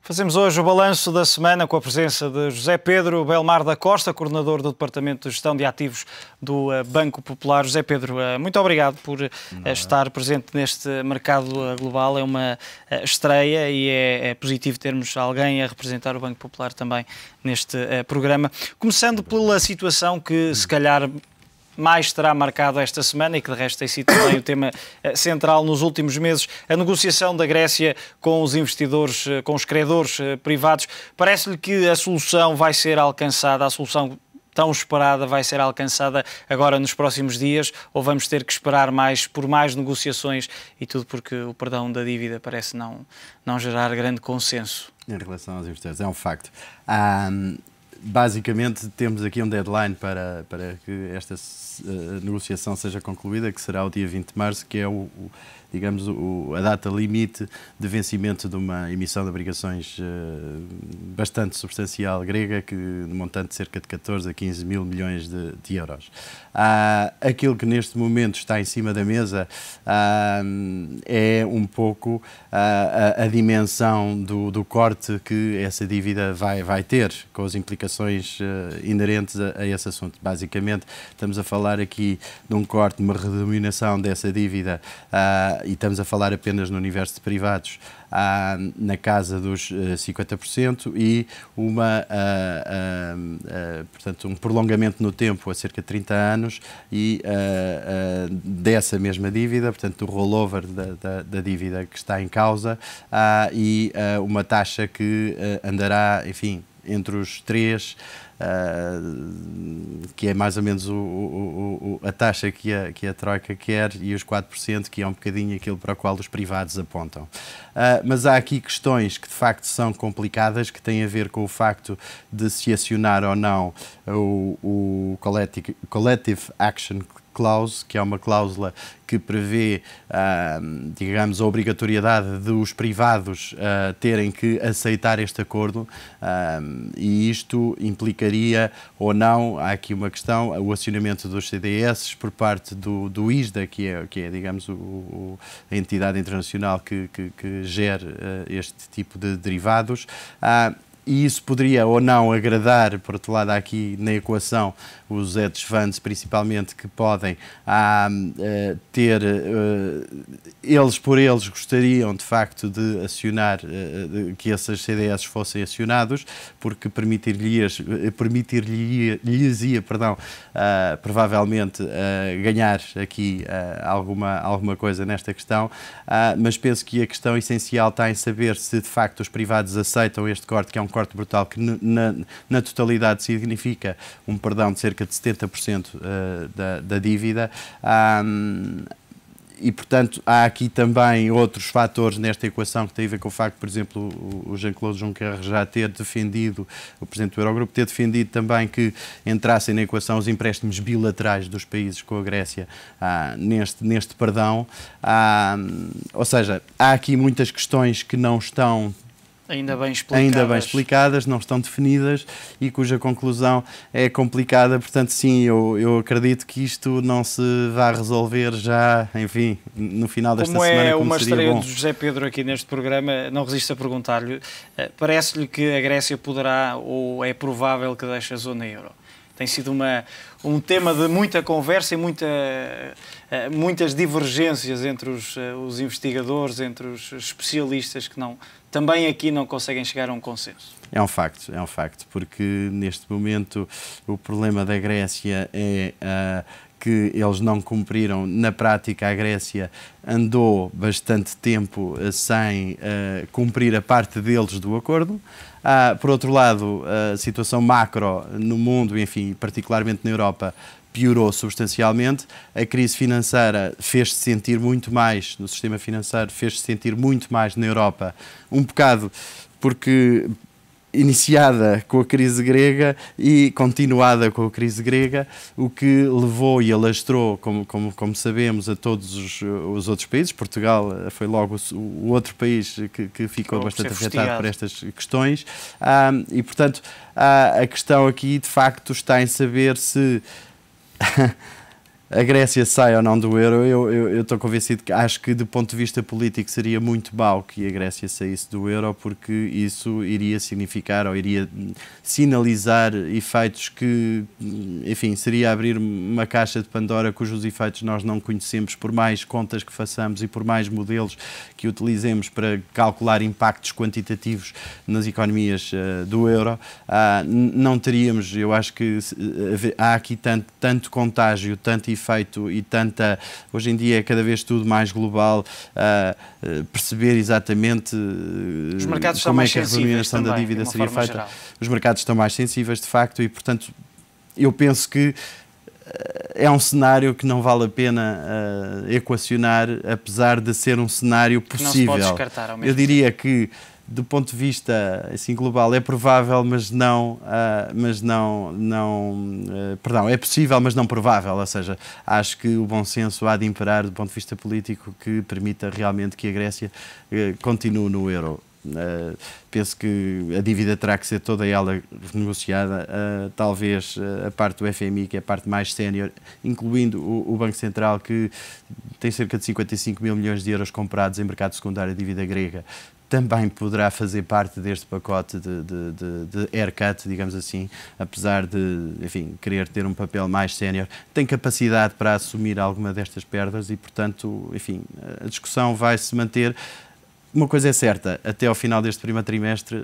Fazemos hoje o balanço da semana com a presença de José Pedro Belmar da Costa, coordenador do Departamento de Gestão de Ativos do Banco Popular. José Pedro, muito obrigado por estar presente neste mercado global. É uma estreia e é positivo termos alguém a representar o Banco Popular também neste programa. Começando pela situação que, se calhar, mais terá marcado esta semana e que de resto tem sido também o tema central nos últimos meses, a negociação da Grécia com os investidores, com os credores privados. Parece-lhe que a solução vai ser alcançada, a solução tão esperada vai ser alcançada agora nos próximos dias, ou vamos ter que esperar por mais negociações e tudo porque o perdão da dívida parece não gerar grande consenso? Em relação aos investidores, é um facto. Basicamente, temos aqui um deadline para que esta negociação seja concluída, que será o dia 20 de março, que é digamos, a data limite de vencimento de uma emissão de obrigações bastante substancial grega, que no montante de cerca de 14 a 15 mil milhões de euros. Aquilo que neste momento está em cima da mesa é um pouco a dimensão do corte que essa dívida vai ter, com as implicações inerentes a esse assunto. Basicamente, estamos a falar aqui de um corte, de uma redenominação dessa dívida, e estamos a falar apenas no universo de privados, na casa dos 50% e portanto, um prolongamento no tempo a cerca de 30 anos e dessa mesma dívida, portanto, do rollover da dívida que está em causa, e uma taxa que andará, enfim, entre os 3%, que é mais ou menos a taxa que a Troika quer, e os 4%, que é um bocadinho aquilo para o qual os privados apontam. Mas há aqui questões que de facto são complicadas, que têm a ver com o facto de se acionar ou não o Collective Action Clause, que é uma cláusula que prevê, digamos, a obrigatoriedade dos privados terem que aceitar este acordo, e isto implicaria ou não, há aqui uma questão, o acionamento dos CDS por parte do ISDA, que é digamos, a entidade internacional que gera este tipo de derivados. E isso poderia ou não agradar, por outro lado, há aqui na equação os hedge funds, principalmente, que podem ter, eles por eles gostariam de facto de acionar, que esses CDS fossem acionados, porque permitir-lhes ia, provavelmente ganhar aqui alguma coisa nesta questão, mas penso que a questão essencial está em saber se de facto os privados aceitam este corte, que é um corte brutal, que na totalidade significa um perdão de cerca de 70% da dívida. E, portanto, há aqui também outros fatores nesta equação que têm a ver com o facto, por exemplo, o Jean-Claude Juncker já ter defendido, o Presidente do Eurogrupo ter defendido também que entrassem na equação os empréstimos bilaterais dos países com a Grécia neste perdão. Ou seja, há aqui muitas questões que não estão ainda bem explicadas, não estão definidas e cuja conclusão é complicada. Portanto, sim, eu acredito que isto não se vai resolver já, enfim, no final desta semana, como uma estreia bom. de José Pedro aqui neste programa, não resisto a perguntar-lhe, parece-lhe que a Grécia poderá, ou é provável que deixe a zona euro? Tem sido um tema de muita conversa e muitas divergências entre os investigadores, entre os especialistas, que também aqui não conseguem chegar a um consenso. É um facto, porque neste momento o problema da Grécia é que eles não cumpriram. Na prática, a Grécia andou bastante tempo sem cumprir a parte deles do acordo. Por outro lado, a situação macro no mundo, enfim, particularmente na Europa, piorou substancialmente. A crise financeira fez-se sentir muito mais no sistema financeiro, fez-se sentir muito mais na Europa, um bocado porque iniciada com a crise grega e continuada com a crise grega, o que levou e alastrou, como sabemos, a todos os outros países. Portugal foi logo o outro país que ficou bastante afetado por estas questões, e, portanto, a questão aqui, de facto, está em saber se a Grécia sai ou não do euro, eu estou convencido que acho que, do ponto de vista político, seria muito mau que a Grécia saísse do euro, porque isso iria significar ou iria sinalizar efeitos que, enfim, seria abrir uma caixa de Pandora cujos efeitos nós não conhecemos, por mais contas que façamos e por mais modelos que utilizemos para calcular impactos quantitativos nas economias do euro. Não teríamos, eu acho que há aqui tanto contágio, tanto efeito e tanta, hoje em dia é cada vez tudo mais global, perceber exatamente como é que a remuneração da dívida seria feita. Geral. Os mercados estão mais sensíveis, de facto, e portanto eu penso que é um cenário que não vale a pena equacionar, apesar de ser um cenário possível. Não se pode descartar ao mesmo tempo. Eu diria que, do ponto de vista assim, global, é provável, perdão, é possível, mas não provável. Ou seja, acho que o bom senso há de imperar do ponto de vista político que permita realmente que a Grécia continue no euro. Penso que a dívida terá que ser toda ela renegociada, talvez a parte do FMI, que é a parte mais sénior, incluindo o Banco Central, que tem cerca de 55 mil milhões de euros comprados em mercado secundário de dívida grega, também poderá fazer parte deste pacote de haircut, digamos assim, apesar de, enfim, querer ter um papel mais sénior. Tem capacidade para assumir alguma destas perdas e, portanto, enfim, a discussão vai se manter. Uma coisa é certa, até ao final deste primeiro trimestre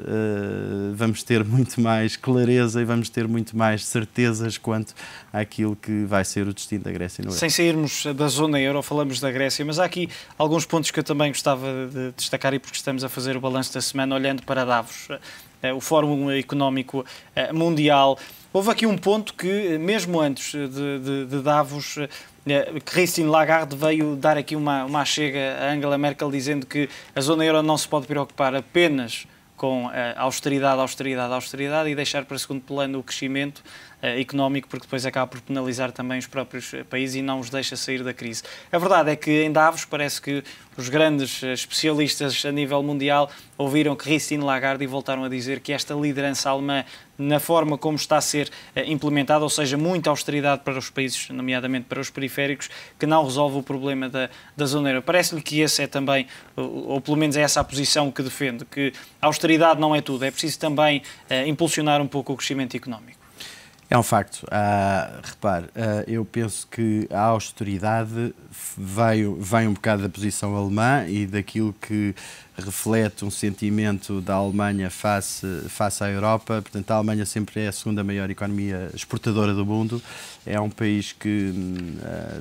vamos ter muito mais clareza e vamos ter muito mais certezas quanto àquilo que vai ser o destino da Grécia no euro. Sem sairmos da zona euro, falamos da Grécia, mas há aqui alguns pontos que eu também gostava de destacar, e porque estamos a fazer o balanço da semana olhando para Davos, o Fórum Económico Mundial. Houve aqui um ponto que, mesmo antes de Davos, Christine Lagarde veio dar aqui uma chega a Angela Merkel, dizendo que a zona euro não se pode preocupar apenas com austeridade e deixar para segundo plano o crescimento económico, porque depois acaba por penalizar também os próprios países e não os deixa sair da crise. A verdade é que em Davos parece que os grandes especialistas a nível mundial ouviram Christine Lagarde e voltaram a dizer que esta liderança alemã, na forma como está a ser implementada, ou seja, muita austeridade para os países, nomeadamente para os periféricos, que não resolve o problema da zona euro. Parece-lhe que esse é também, ou pelo menos é essa a posição que defende, que a austeridade não é tudo, é preciso também impulsionar um pouco o crescimento económico. É um facto. Repare, eu penso que a austeridade vem um bocado da posição alemã e daquilo que reflete um sentimento da Alemanha face à Europa. Portanto, a Alemanha sempre é a segunda maior economia exportadora do mundo. É um país que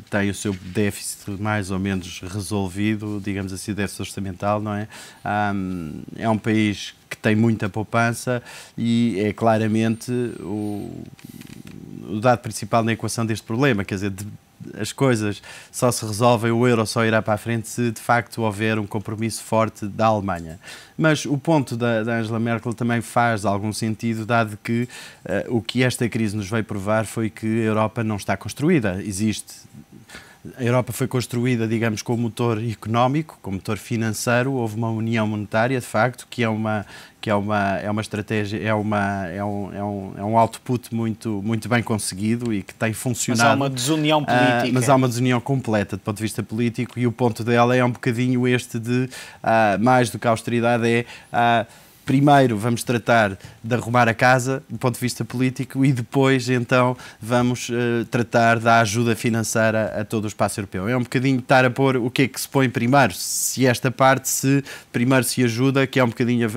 tem o seu déficit mais ou menos resolvido, digamos assim, déficit orçamental, não é? É um país que tem muita poupança e é claramente o dado principal na equação deste problema, quer dizer, as coisas só se resolvem, o euro só irá para a frente se de facto houver um compromisso forte da Alemanha. Mas o ponto da Angela Merkel também faz algum sentido, dado que o que esta crise nos veio provar foi que a Europa não está construída. A Europa foi construída, digamos, com motor económico, com motor financeiro. Houve uma união monetária, de facto, que é uma estratégia, é um output muito bem conseguido e que tem funcionado. Mas há uma desunião política. Mas há uma desunião completa do ponto de vista político, e o ponto dela é um bocadinho este de, mais do que a austeridade, primeiro vamos tratar de arrumar a casa do ponto de vista político e depois então vamos tratar da ajuda financeira a todo o espaço europeu. É um bocadinho estar a pôr o que é que se põe primeiro, se esta parte, se primeiro se ajuda, que é um bocadinho,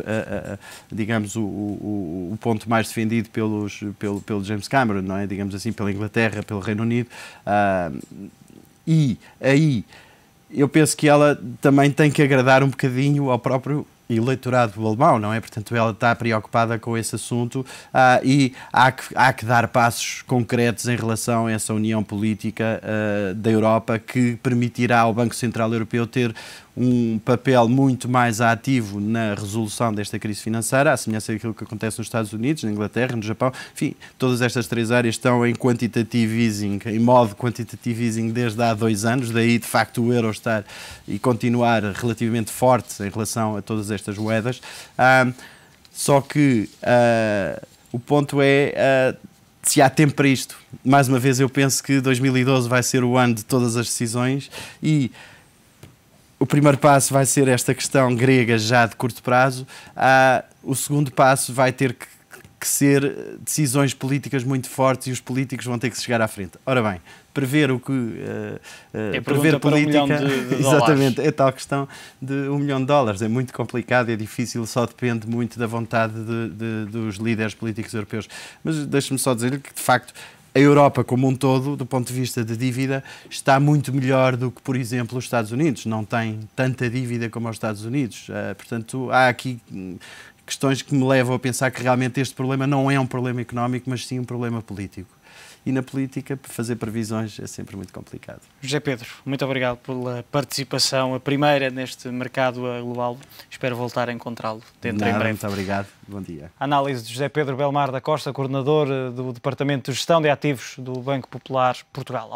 digamos, o ponto mais defendido pelo James Cameron, não é? Digamos assim, pela Inglaterra, pelo Reino Unido. E aí eu penso que ela também tem que agradar um bocadinho ao próprio eleitorado alemão, não é? Portanto, ela está preocupada com esse assunto e há que dar passos concretos em relação a essa união política da Europa, que permitirá ao Banco Central Europeu ter um papel muito mais ativo na resolução desta crise financeira, à semelhança daquilo que acontece nos Estados Unidos, na Inglaterra, no Japão. Enfim, todas estas três áreas estão em quantitative easing, em modo quantitative easing desde há 2 anos, daí de facto o euro estar e continuar relativamente forte em relação a todas estas moedas. Só que o ponto é se há tempo para isto, mais uma vez eu penso que 2012 vai ser o ano de todas as decisões e o primeiro passo vai ser esta questão grega já de curto prazo. O segundo passo vai ter que ser decisões políticas muito fortes e os políticos vão ter que chegar à frente. Ora bem, prever o que... prever política... $1 milhão exatamente, é tal questão de $1 milhão. É muito complicado, é difícil, só depende muito da vontade dos líderes políticos europeus. Mas deixe-me só dizer-lhe que, de facto, a Europa como um todo, do ponto de vista de dívida, está muito melhor do que, por exemplo, os Estados Unidos. Não tem tanta dívida como os Estados Unidos. Portanto, há aqui questões que me levam a pensar que realmente este problema não é um problema económico, mas sim um problema político. E na política, fazer previsões é sempre muito complicado. José Pedro, muito obrigado pela participação, a primeira neste mercado global. Espero voltar a encontrá-lo dentro em breve. Muito obrigado. Bom dia. A análise de José Pedro Belmar da Costa, coordenador do Departamento de Gestão de Ativos do Banco Popular Portugal.